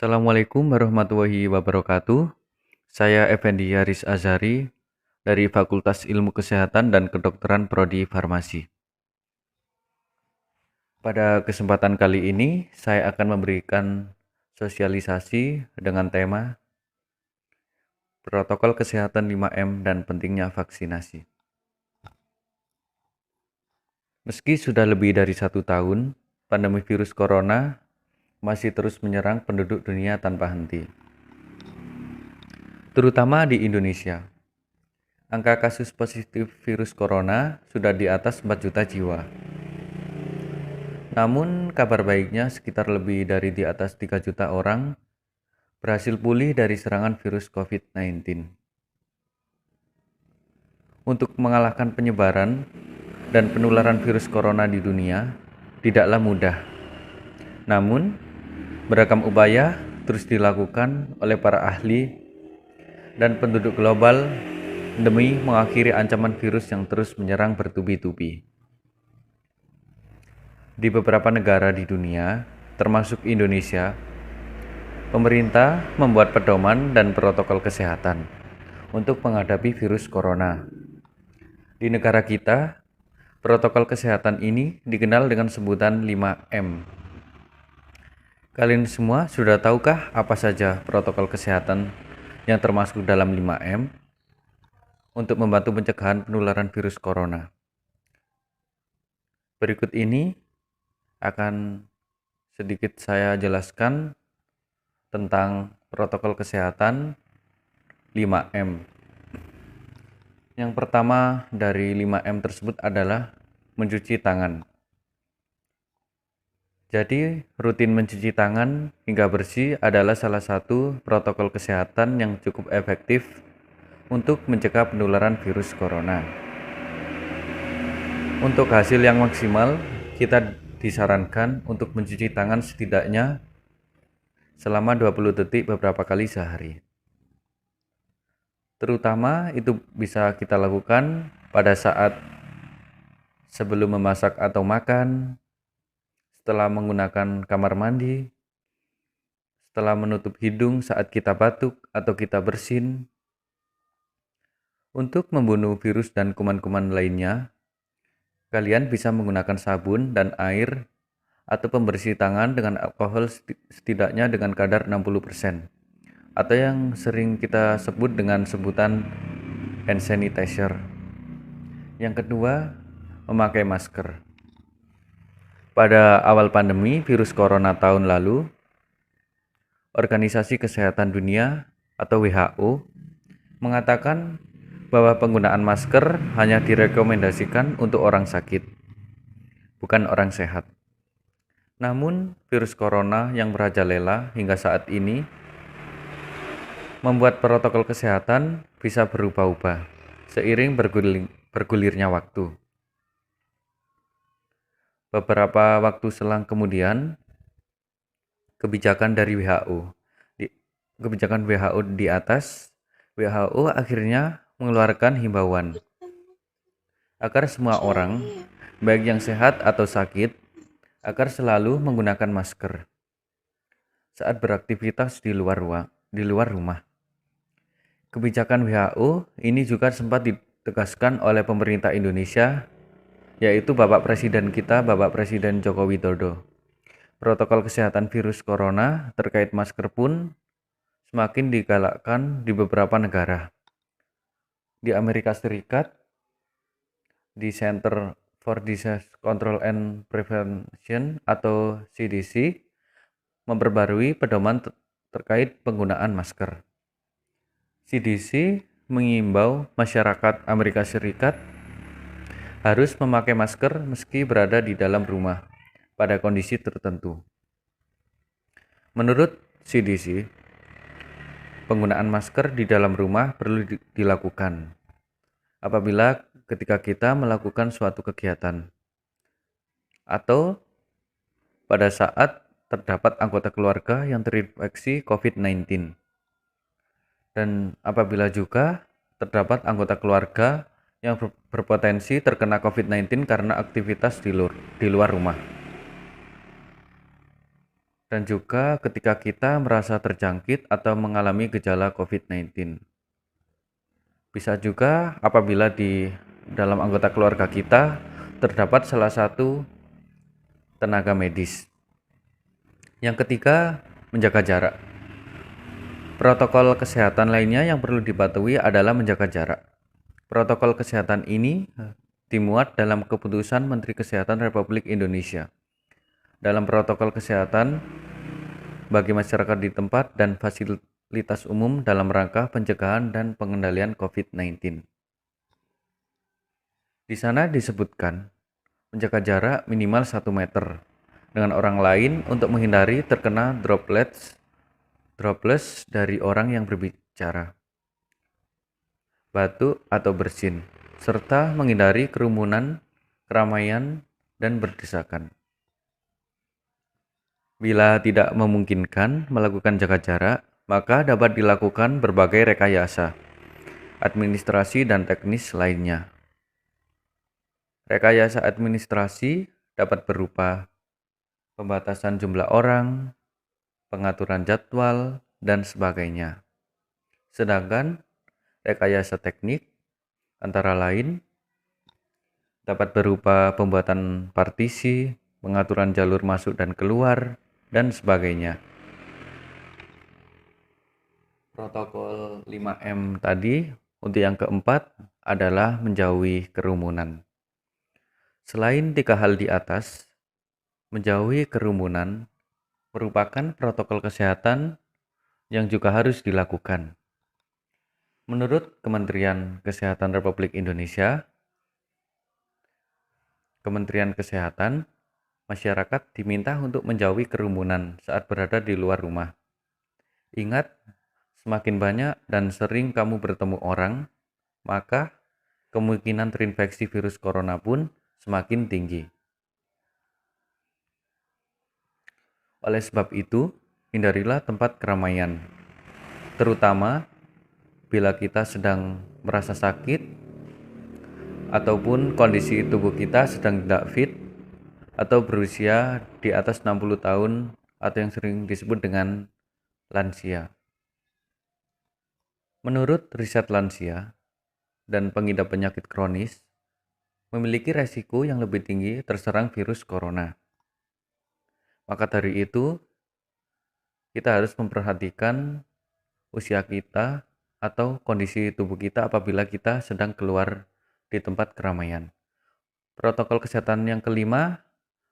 Assalamualaikum warahmatullahi wabarakatuh. Saya Effendi Yaris Azhari dari Fakultas Ilmu Kesehatan dan Kedokteran Prodi Farmasi. Pada kesempatan kali ini, saya akan memberikan sosialisasi dengan tema Protokol Kesehatan 5M dan pentingnya vaksinasi. Meski sudah lebih dari 1 tahun, pandemi virus corona masih terus menyerang penduduk dunia tanpa henti, terutama di Indonesia. Angka kasus positif virus corona sudah di atas 4 juta jiwa. Namun, kabar baiknya sekitar lebih dari di atas 3 juta orang berhasil pulih dari serangan virus COVID-19. Untuk mengalahkan penyebaran dan penularan virus corona di dunia tidaklah mudah. Namun, beragam upaya terus dilakukan oleh para ahli dan penduduk global demi mengakhiri ancaman virus yang terus menyerang bertubi-tubi. Di beberapa negara di dunia, termasuk Indonesia, pemerintah membuat pedoman dan protokol kesehatan untuk menghadapi virus corona. Di negara kita, protokol kesehatan ini dikenal dengan sebutan 5M. Kalian semua sudah tahukah apa saja protokol kesehatan yang termasuk dalam 5M untuk membantu pencegahan penularan virus corona? Berikut ini akan sedikit saya jelaskan tentang protokol kesehatan 5M. Yang pertama dari 5M tersebut adalah mencuci tangan. Jadi, rutin mencuci tangan hingga bersih adalah salah satu protokol kesehatan yang cukup efektif untuk mencegah penularan virus corona. Untuk hasil yang maksimal, kita disarankan untuk mencuci tangan setidaknya selama 20 detik beberapa kali sehari. Terutama itu bisa kita lakukan pada saat sebelum memasak atau makan, setelah menggunakan kamar mandi, setelah menutup hidung saat kita batuk atau kita bersin. Untuk membunuh virus dan kuman-kuman lainnya, kalian bisa menggunakan sabun dan air atau pembersih tangan dengan alkohol setidaknya dengan kadar 60%, atau yang sering kita sebut dengan sebutan hand sanitizer. Yang kedua, memakai masker. Pada awal pandemi virus corona tahun lalu, Organisasi Kesehatan Dunia atau WHO mengatakan bahwa penggunaan masker hanya direkomendasikan untuk orang sakit, bukan orang sehat. Namun, virus corona yang merajalela hingga saat ini membuat protokol kesehatan bisa berubah-ubah seiring bergulirnya waktu. Beberapa waktu selang kemudian, kebijakan WHO di atas, WHO akhirnya mengeluarkan himbauan agar semua orang, baik yang sehat atau sakit, agar selalu menggunakan masker saat beraktivitas di luar rumah. Kebijakan WHO ini juga sempat ditegaskan oleh pemerintah Indonesia, yaitu Bapak Presiden kita, Bapak Presiden Joko Widodo. Protokol kesehatan virus corona terkait masker pun semakin digalakkan di beberapa negara. Di Amerika Serikat, di Center for Disease Control and Prevention atau CDC memperbarui pedoman terkait penggunaan masker. CDC mengimbau masyarakat Amerika Serikat harus memakai masker meski berada di dalam rumah pada kondisi tertentu. Menurut CDC, penggunaan masker di dalam rumah perlu dilakukan apabila ketika kita melakukan suatu kegiatan atau pada saat terdapat anggota keluarga yang terinfeksi COVID-19, dan apabila juga terdapat anggota keluarga yang berpotensi terkena COVID-19 karena aktivitas di luar rumah. dan juga ketika kita merasa terjangkit atau mengalami gejala COVID-19. Bisa juga apabila di dalam anggota keluarga kita terdapat salah satu tenaga medis. Yang ketiga, menjaga jarak. Protokol kesehatan lainnya yang perlu dipatuhi adalah menjaga jarak. Protokol kesehatan ini dimuat dalam Keputusan Menteri Kesehatan Republik Indonesia. Dalam protokol kesehatan bagi masyarakat di tempat dan fasilitas umum dalam rangka pencegahan dan pengendalian COVID-19. Di sana disebutkan menjaga jarak minimal 1 meter dengan orang lain untuk menghindari terkena droplets dari orang yang berbicara, batuk atau bersin, serta menghindari kerumunan, keramaian, dan berdesakan. Bila tidak memungkinkan melakukan jaga jarak, maka dapat dilakukan berbagai rekayasa, administrasi, dan teknis lainnya. Rekayasa administrasi dapat berupa pembatasan jumlah orang, pengaturan jadwal, dan sebagainya. Sedangkan rekayasa teknik antara lain dapat berupa pembuatan partisi, pengaturan jalur masuk dan keluar, dan sebagainya. Protokol 5M tadi untuk yang keempat adalah menjauhi kerumunan. Selain 3 hal di atas, menjauhi kerumunan merupakan protokol kesehatan yang juga harus dilakukan. Menurut Kementerian Kesehatan Republik Indonesia, Kementerian Kesehatan, masyarakat diminta untuk menjauhi kerumunan saat berada di luar rumah. Ingat, semakin banyak dan sering kamu bertemu orang, maka kemungkinan terinfeksi virus corona pun semakin tinggi. Oleh sebab itu, hindarilah tempat keramaian, terutama bila kita sedang merasa sakit ataupun kondisi tubuh kita sedang tidak fit atau berusia di atas 60 tahun atau yang sering disebut dengan lansia. Menurut riset lansia dan pengidap penyakit kronis memiliki resiko yang lebih tinggi terserang virus corona. Maka dari itu, kita harus memperhatikan usia kita atau kondisi tubuh kita apabila kita sedang keluar di tempat keramaian. Protokol kesehatan yang kelima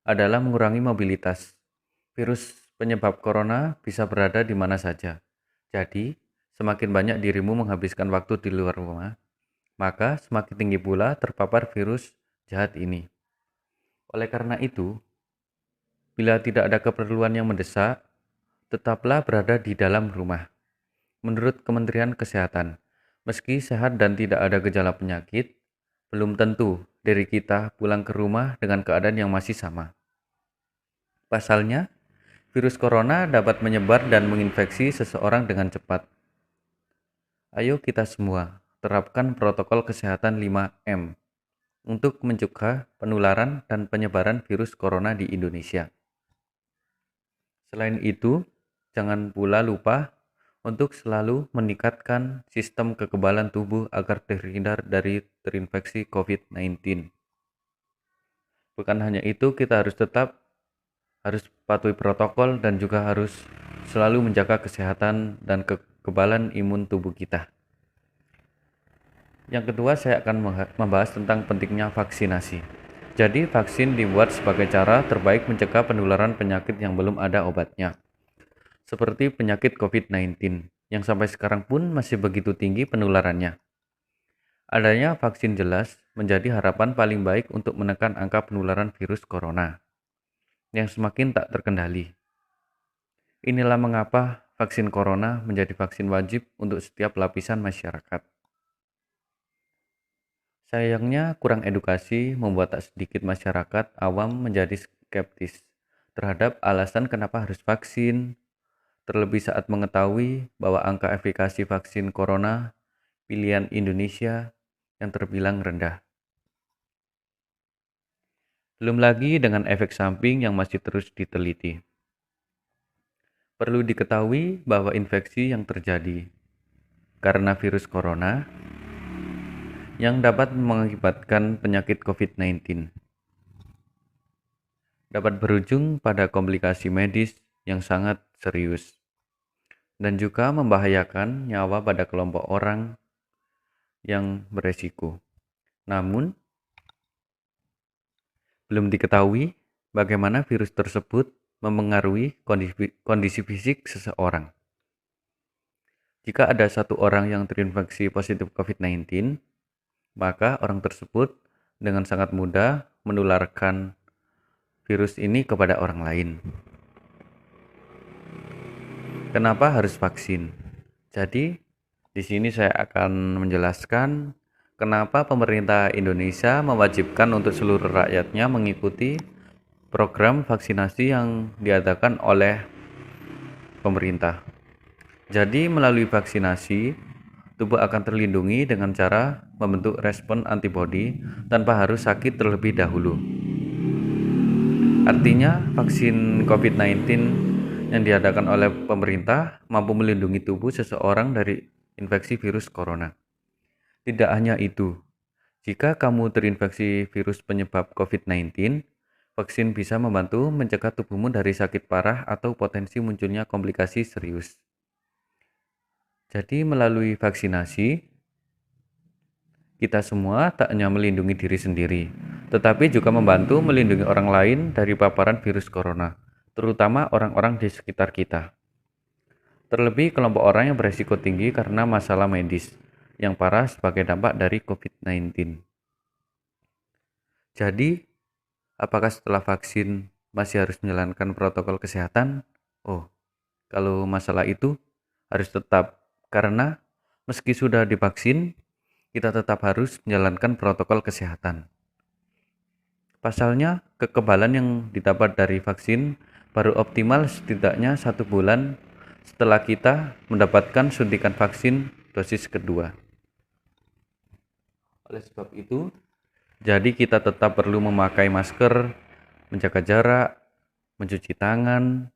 adalah mengurangi mobilitas. Virus penyebab corona bisa berada di mana saja. Jadi, semakin banyak dirimu menghabiskan waktu di luar rumah, maka semakin tinggi pula terpapar virus jahat ini. Oleh karena itu, bila tidak ada keperluan yang mendesak, tetaplah berada di dalam rumah. Menurut Kementerian Kesehatan, meski sehat dan tidak ada gejala penyakit, belum tentu diri kita pulang ke rumah dengan keadaan yang masih sama. Pasalnya, virus corona dapat menyebar dan menginfeksi seseorang dengan cepat. Ayo kita semua terapkan protokol kesehatan 5M untuk mencegah penularan dan penyebaran virus corona di Indonesia. Selain itu, jangan pula lupa untuk selalu meningkatkan sistem kekebalan tubuh agar terhindar dari terinfeksi COVID-19. Bukan hanya itu, kita harus patuhi protokol dan juga harus selalu menjaga kesehatan dan kekebalan imun tubuh kita. Yang kedua, saya akan membahas tentang pentingnya vaksinasi. Jadi, vaksin dibuat sebagai cara terbaik mencegah penularan penyakit yang belum ada obatnya. Seperti penyakit COVID-19, yang sampai sekarang pun masih begitu tinggi penularannya. Adanya vaksin jelas menjadi harapan paling baik untuk menekan angka penularan virus corona yang semakin tak terkendali. Inilah mengapa vaksin corona menjadi vaksin wajib untuk setiap lapisan masyarakat. Sayangnya, kurang edukasi membuat tak sedikit masyarakat awam menjadi skeptis terhadap alasan kenapa harus vaksin, terlebih saat mengetahui bahwa angka efikasi vaksin corona pilihan Indonesia yang terbilang rendah. Belum lagi dengan efek samping yang masih terus diteliti. Perlu diketahui bahwa infeksi yang terjadi karena virus corona yang dapat mengakibatkan penyakit COVID-19 dapat berujung pada komplikasi medis yang sangat serius dan juga membahayakan nyawa pada kelompok orang yang beresiko. Namun, belum diketahui bagaimana virus tersebut memengaruhi kondisi fisik seseorang. Jika ada satu orang yang terinfeksi positif COVID-19, maka orang tersebut dengan sangat mudah menularkan virus ini kepada orang lain. Kenapa harus vaksin? Jadi, di sini saya akan menjelaskan kenapa pemerintah Indonesia mewajibkan untuk seluruh rakyatnya mengikuti program vaksinasi yang diadakan oleh pemerintah. Jadi, melalui vaksinasi, tubuh akan terlindungi dengan cara membentuk respon antibodi tanpa harus sakit terlebih dahulu. Artinya, vaksin COVID-19 yang diadakan oleh pemerintah mampu melindungi tubuh seseorang dari infeksi virus corona. Tidak hanya itu, jika kamu terinfeksi virus penyebab COVID-19, vaksin bisa membantu mencegah tubuhmu dari sakit parah atau potensi munculnya komplikasi serius. Jadi melalui vaksinasi, kita semua tak hanya melindungi diri sendiri, tetapi juga membantu melindungi orang lain dari paparan virus corona, terutama orang-orang di sekitar kita. Terlebih kelompok orang yang beresiko tinggi karena masalah medis yang parah sebagai dampak dari COVID-19. Jadi, apakah setelah vaksin masih harus menjalankan protokol kesehatan? Oh, kalau masalah itu harus tetap, karena meski sudah divaksin, kita tetap harus menjalankan protokol kesehatan. Pasalnya, kekebalan yang didapat dari vaksin baru optimal setidaknya 1 bulan setelah kita mendapatkan suntikan vaksin dosis kedua. Oleh sebab itu, jadi kita tetap perlu memakai masker, menjaga jarak, mencuci tangan,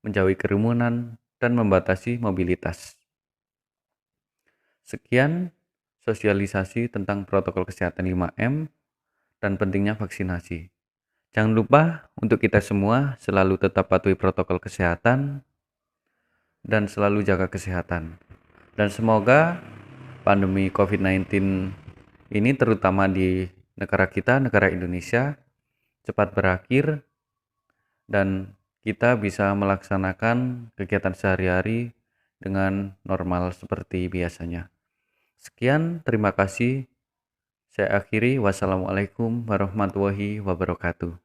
menjauhi kerumunan, dan membatasi mobilitas. Sekian sosialisasi tentang protokol kesehatan 5M dan pentingnya vaksinasi. Jangan lupa untuk kita semua selalu tetap patuhi protokol kesehatan dan selalu jaga kesehatan. Dan semoga pandemi COVID-19 ini terutama di negara kita, negara Indonesia, cepat berakhir dan kita bisa melaksanakan kegiatan sehari-hari dengan normal seperti biasanya. Sekian, terima kasih. Saya akhiri. Wassalamualaikum warahmatullahi wabarakatuh.